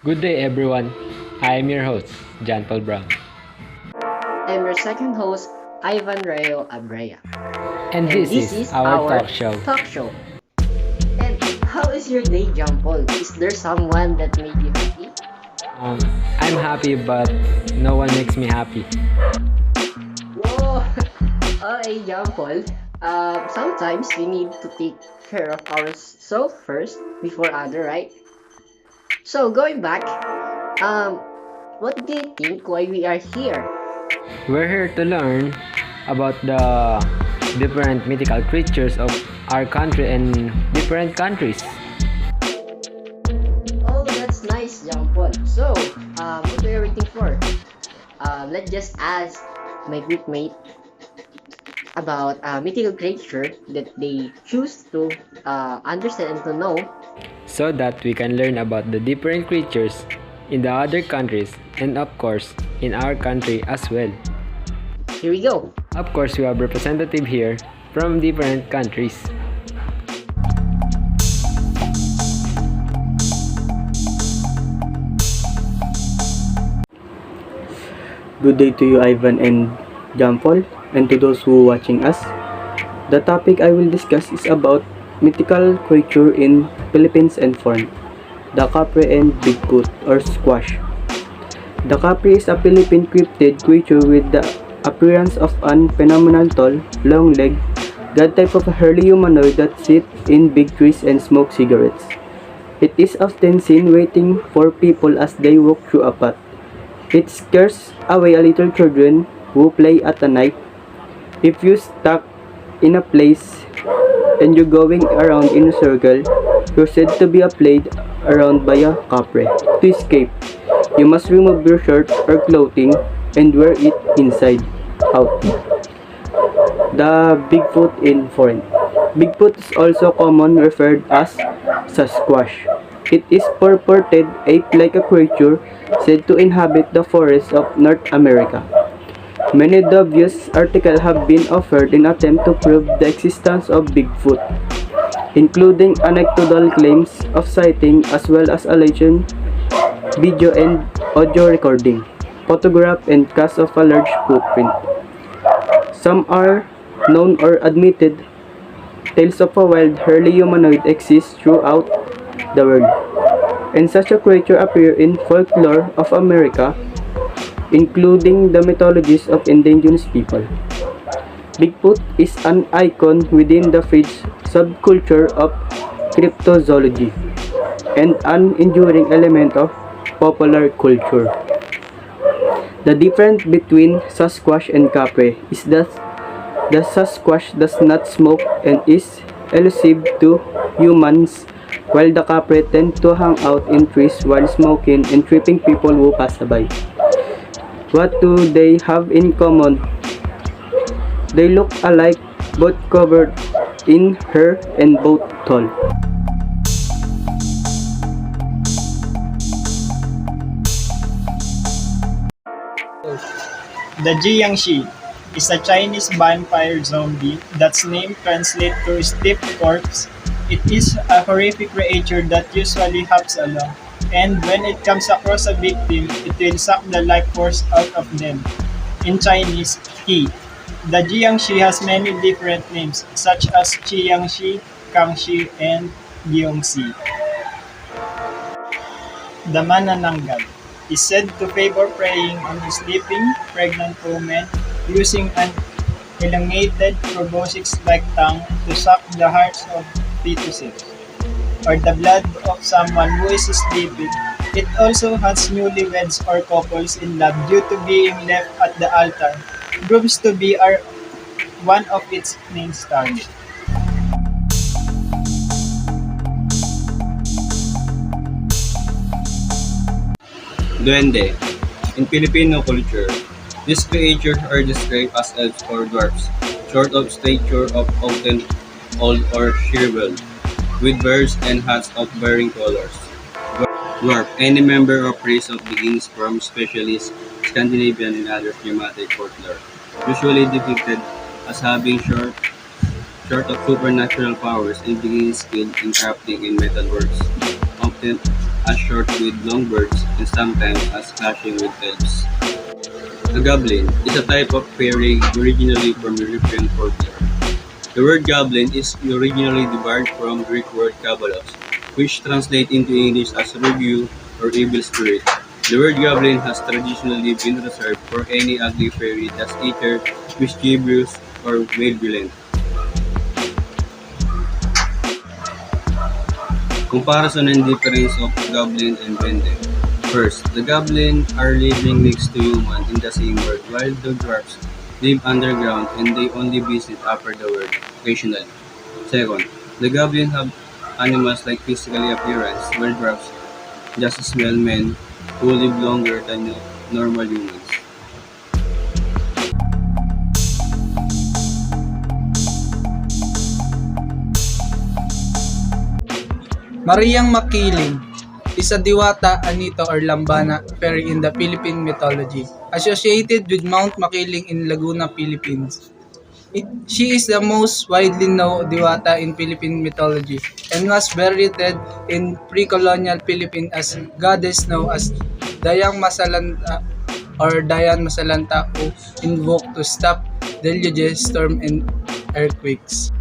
Good day, everyone. I am your host, John Paul Brown. I'm your second host, Ivan Rayo Abrea. And And this this is is our our talk show. talk show. And how is your day, John Paul? Is there someone that made you happy? Um, I'm happy, but no one makes me happy. Whoa! Okay, John Paul. Sometimes we need to take care of ourselves first before other, right? So going back, um, what do you think why we are here? We're here to learn about the different mythical creatures of our country and different countries. Oh, that's nice, John Paul. So, what are you waiting for? Let's just ask my group mate about a mythical creature that they choose to understand and to know. So that we can learn about the different creatures in the other countries and of course in our country as well. Here we go. Of course, we have representative here from different countries. Good day to you, Ivan and Jampol, and to those who watching us. The topic I will discuss is about mythical creature in Philippines and foreign, the Capre and Bigfoot or Squash. The Capre is a Philippine cryptid creature with the appearance of an phenomenal tall, long-legged, god type of a hairy humanoid that sits in big trees and smokes cigarettes. It is often seen waiting for people as they walk through a path. It scares away a little children who play at the night. If you stuck in a place and you're going around in a circle, you're said to be played around by a capre. To escape, you must remove your shirt or clothing and wear it inside out. The Bigfoot in foreign. Bigfoot is also commonly referred as Sasquatch. It is purported ape-like a creature said to inhabit the forests of North America. Many dubious articles have been offered in attempt to prove the existence of Bigfoot, including anecdotal claims of sighting as well as alleged video and audio recording, photograph and cast of a large footprint. Some are known or admitted tales of a wild hairy humanoid exist throughout the world, and such a creature appear in folklore of America, including the mythologies of indigenous people. Bigfoot is an icon within the fringe subculture of cryptozoology and an enduring element of popular culture. The difference between Sasquatch and Capre is that the Sasquatch does not smoke and is elusive to humans, while the Capre tend to hang out in trees while smoking and tripping people who pass by. What do they have in common? They look alike, both covered in hair and both tall. The Jiangxi is a Chinese vampire zombie that's name translates to stiff corpse. It is a horrific creature that usually hops along, and when it comes across a victim, it will suck the life force out of them. In Chinese, Qi. The Jiangxi has many different names, such as Qiangxi, Kangxi, and Gyeongxi. The Manananggal is said to favor preying on sleeping, pregnant women using an elongated proboscis-like tongue to suck the hearts of fetuses or the blood of someone who is sleeping. It also has newlyweds or couples in love due to being left at the altar. Proves to be one of its main targets. Duende. In Filipino culture, these creatures are described as elves or dwarfs, short of stature of often old or shriveled, with beards and hats of varying colors. Dwarf, any member of race of begins from specialist Scandinavian and other thematic folklore, usually depicted as having short of supernatural powers and being skilled in crafting and metalworks, often as short with long birds, and sometimes as clashing with elves. A goblin is a type of fairy originally from European folklore. The word goblin is originally derived from Greek word "kabalos", which translates into English as "rogue" or "evil spirit". The word goblin has traditionally been reserved for any ugly fairy that's either mischievous or malevolent. Comparison and difference of goblin and duende. First, the goblin are living next to human in the same world, while the dwarfs live underground and they only visit upper the world occasionally. Second, the goblin have animals like physical appearance, while dwarfs just smell men who live longer than normal humans. Mariang Makiling is a Diwata, Anito or Lambana fairy in the Philippine mythology, associated with Mount Makiling in Laguna, Philippines. She is the most widely known Diwata in Philippine mythology and was venerated in pre-colonial Philippines as goddess known as Dayang Masalanta or Dayan Masalanta, who invoked to stop deluges, storm, and earthquakes.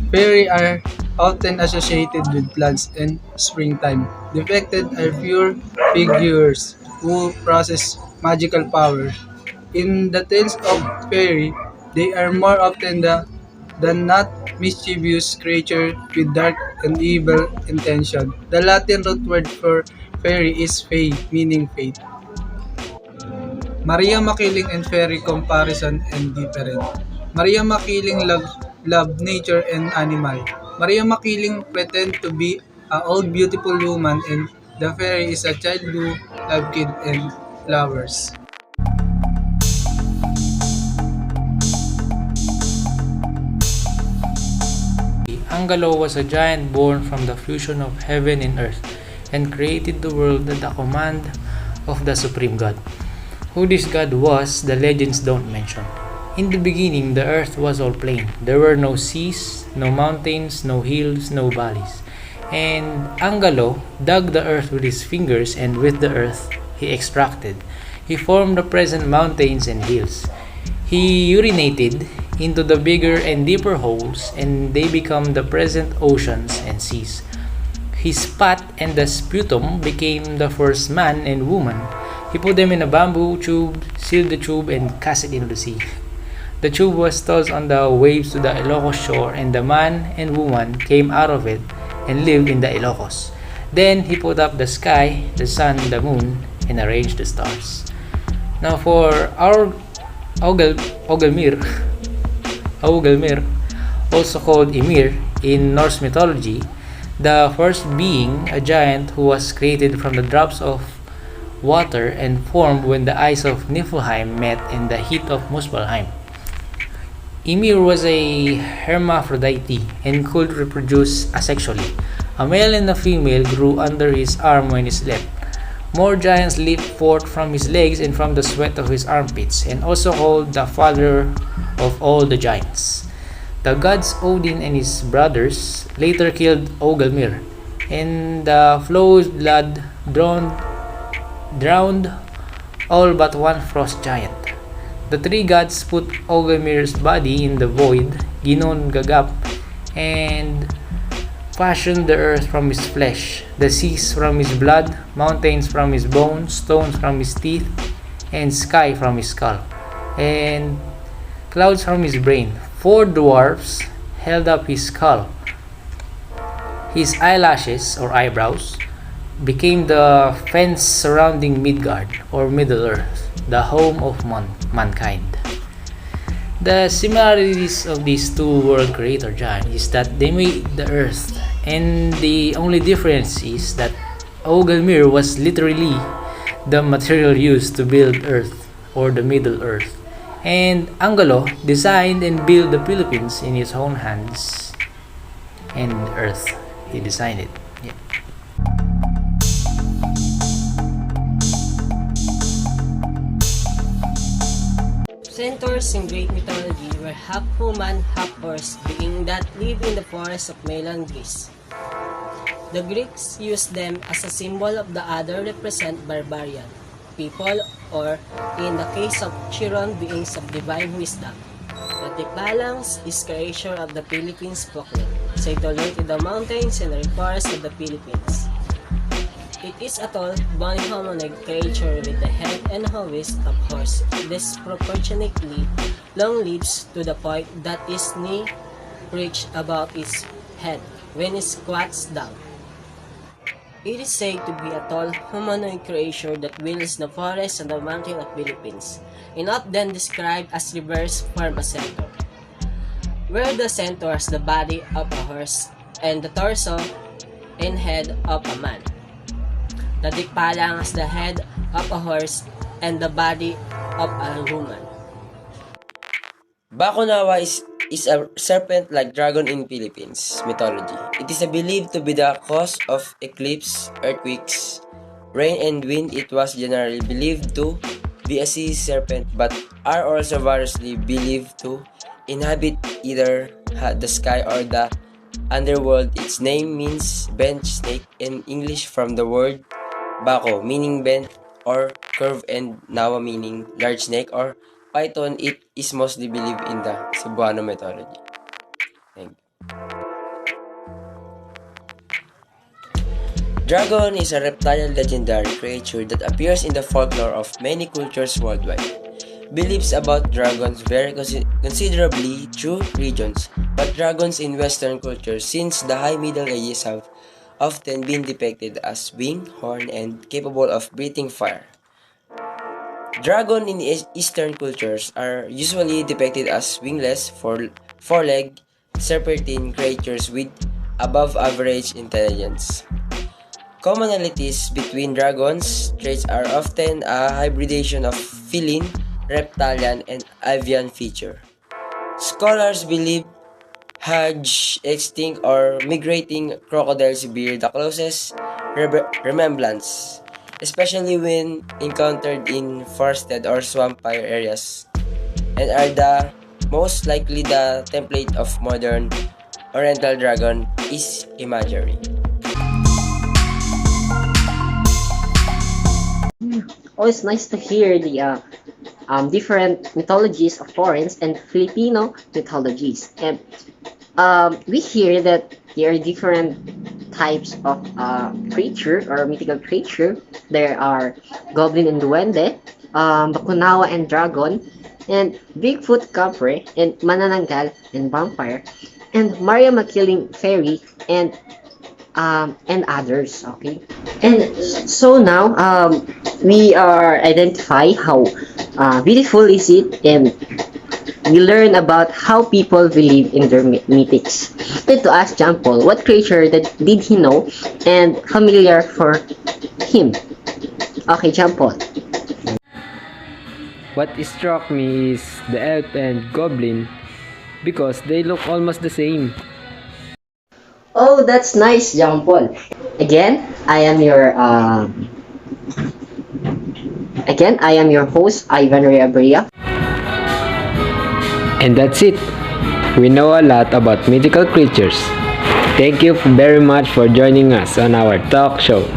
Fairy are often associated with plants and springtime. Depicted are pure figures who possess magical power. In the tales of fairy, they are more often than not mischievous creatures with dark and evil intention. The Latin root word for fairy is fey, meaning fate. Maria Makiling and fairy comparison and different. Maria Makiling love nature and animal. Maria Makiling pretend to be a old beautiful woman and the fairy is a child who love kids and flowers. Angelo was a giant born from the fusion of heaven and earth and created the world at the command of the supreme god. Who this god was, the legends don't mention. In the beginning, the earth was all plain. There were no seas, no mountains, no hills, no valleys. And Angelo dug the earth with his fingers, and with the earth he extracted. He formed the present mountains and hills. He urinated into the bigger and deeper holes, and they become the present oceans and seas. His spat and the sputum became the first man and woman. He put them in a bamboo tube, sealed the tube, and cast it into the sea. The tube was tossed on the waves to the Ilocos shore, and the man and woman came out of it and lived in the Ilocos. Then he put up the sky, the sun, the moon, and arranged the stars. Now for our Ogelmir, also called Ymir in Norse mythology, the first being, a giant who was created from the drops of water and formed when the ice of Niflheim met in the heat of Muspelheim. Ymir was a hermaphrodite and could reproduce asexually. A male and a female grew under his arm when he slept. More giants leaped forth from his legs and from the sweat of his armpits, and also called the father of all the giants. The gods Odin and his brothers later killed Ogelmir, and the flow's blood drowned all but one frost giant. The three gods put Ogelmir's body in the void, Ginon Gagap, and fashioned the earth from his flesh, the seas from his blood, mountains from his bones, stones from his teeth, and sky from his skull, and clouds from his brain. 4 dwarfs held up his skull. His eyelashes, or eyebrows, became the fence surrounding Midgard, or Middle Earth, the home of mankind. The similarities of these two world creator giants is that they made the earth, and the only difference is that Ogelmir was literally the material used to build Earth, or the Middle Earth, and Angelo designed and built the Philippines in his own hands, and Earth, he designed it. Yeah. Centaurs in Greek mythology were half human, half horse beings that lived in the forests of mainland Greece. The Greeks used them as a symbol of the other represent barbarian people or, in the case of Chiron, beings of divine wisdom. The Tipalangs is creation of the Philippines folklore, said to lurk in the mountains and the forests of the Philippines. It is a tall, bony humanoid creature with the head and waist of horse, disproportionately long limbs to the point that its knee reach above its head when it squats down. It is said to be a tall, humanoid creature that dwells in the forest and the mountain of Philippines, and often described as reverse from a centaur, where the centaur has the body of a horse and the torso and head of a man. The Tikpalang has the head of a horse and the body of a woman. Bakunawa is a serpent-like dragon in Philippines mythology. It is believed to be the cause of eclipse, earthquakes, rain, and wind. It was generally believed to be a sea serpent, but are also variously believed to inhabit either the sky or the underworld. Its name means bent snake in English from the word bako, meaning bent or curved, and nawa, meaning large snake or python. It is mostly believed in the Cebuano mythology. Thank you. Dragon is a reptile legendary creature that appears in the folklore of many cultures worldwide. Beliefs about dragons vary considerably through regions, but dragons in Western culture since the High Middle Ages have often been depicted as winged, horned, and capable of breathing fire. Dragon in Eastern cultures are usually depicted as wingless, four-legged, serpentine creatures with above-average intelligence. Commonalities between dragons' traits are often a hybridation of feline, reptilian, and avian feature. Scholars believe Hajj, extinct or migrating crocodiles bear the closest resemblance, especially when encountered in forested or swampy areas, and are the most likely the template of modern Oriental dragon is imagery. Oh, it's nice to hear the different mythologies of foreign and Filipino mythologies. And we hear that there are different types of creature or mythical creature. There are goblin and duende, bakunawa and dragon, and Bigfoot, Capre, and manananggal and vampire, and Maria McKilling fairy, and others. Okay, and so now we are identify how beautiful is it, and we learn about how people believe in their mythics. Then to ask John Paul, what creature that did he know and familiar for him? Okay, John Paul. What struck me is the elf and goblin because they look almost the same. Oh, that's nice, John Paul. Again, I am your host, Ivan Reabria. And that's it. We know a lot about mythical creatures. Thank you very much for joining us on our talk show.